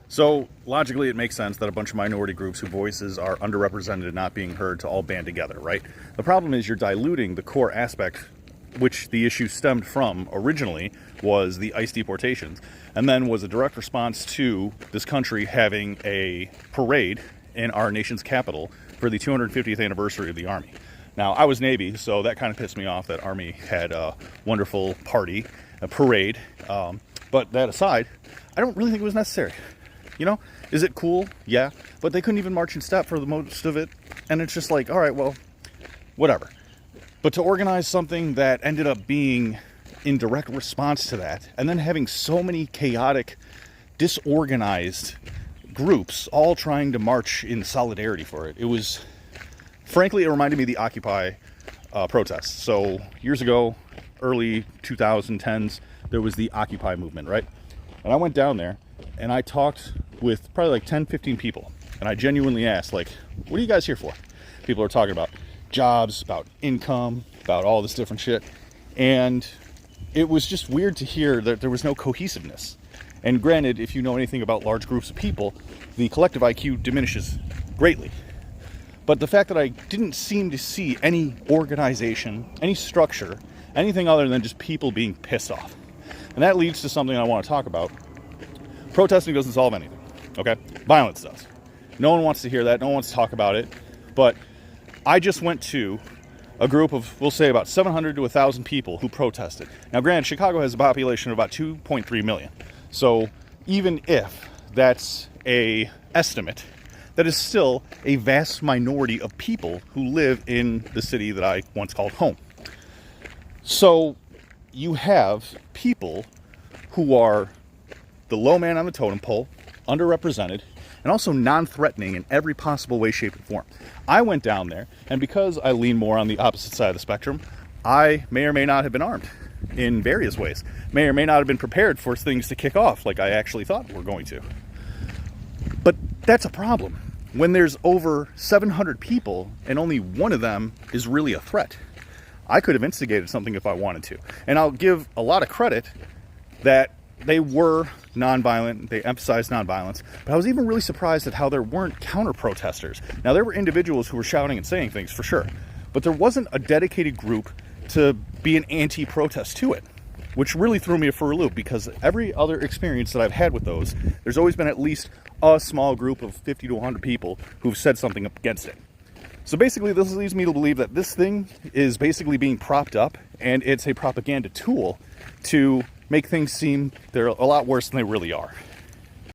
So logically, it makes sense that a bunch of minority groups whose voices are underrepresented and not being heard to all band together, right? The problem is you're diluting the core aspect which the issue stemmed from originally, was the ICE deportations, and then was a direct response to this country having a parade in our nation's capital for the 250th anniversary of the Army. Now, I was Navy, so that kind of pissed me off that Army had a wonderful party, a parade. But that aside, I don't really think it was necessary. You know, is it cool? Yeah, but they couldn't even march in step for the most of it, and it's just like, all right, well, whatever. But to organize something that ended up being in direct response to that, and then having so many chaotic, disorganized groups all trying to march in solidarity for it, it was, frankly, it reminded me of the Occupy protests. So years ago, early 2010s, there was the Occupy movement, right? And I went down there and I talked with probably like 10, 15 people. And I genuinely asked, like, what are you guys here for? People are talking about jobs, about income, about all this different shit. And it was just weird to hear that there was no cohesiveness. And granted, if you know anything about large groups of people, the collective IQ diminishes greatly. But the fact that I didn't seem to see any organization, any structure, anything other than just people being pissed off. And that leads to something I want to talk about. Protesting doesn't solve anything, okay? Violence does. No one wants to hear that. No one wants to talk about it. But I just went to a group of, we'll say, about 700 to 1,000 people who protested. Now, granted, Chicago has a population of about 2.3 million. So even if that's a estimate, that is still a vast minority of people who live in the city that I once called home. So you have people who are the low man on the totem pole, underrepresented, and also non-threatening in every possible way, shape, and form. I went down there, and because I lean more on the opposite side of the spectrum, I may or may not have been armed in various ways. May or may not have been prepared for things to kick off like I actually thought were going to. But that's a problem when there's over 700 people and only one of them is really a threat. I could have instigated something if I wanted to. And I'll give a lot of credit that they were nonviolent, they emphasized nonviolence, but I was even really surprised at how there weren't counter-protesters. Now, there were individuals who were shouting and saying things, for sure, but there wasn't a dedicated group to be an anti-protest to it, which really threw me for a loop, because every other experience that I've had with those, there's always been at least a small group of 50 to 100 people who've said something against it. So basically, this leads me to believe that this thing is basically being propped up, and it's a propaganda tool to make things seem they're a lot worse than they really are.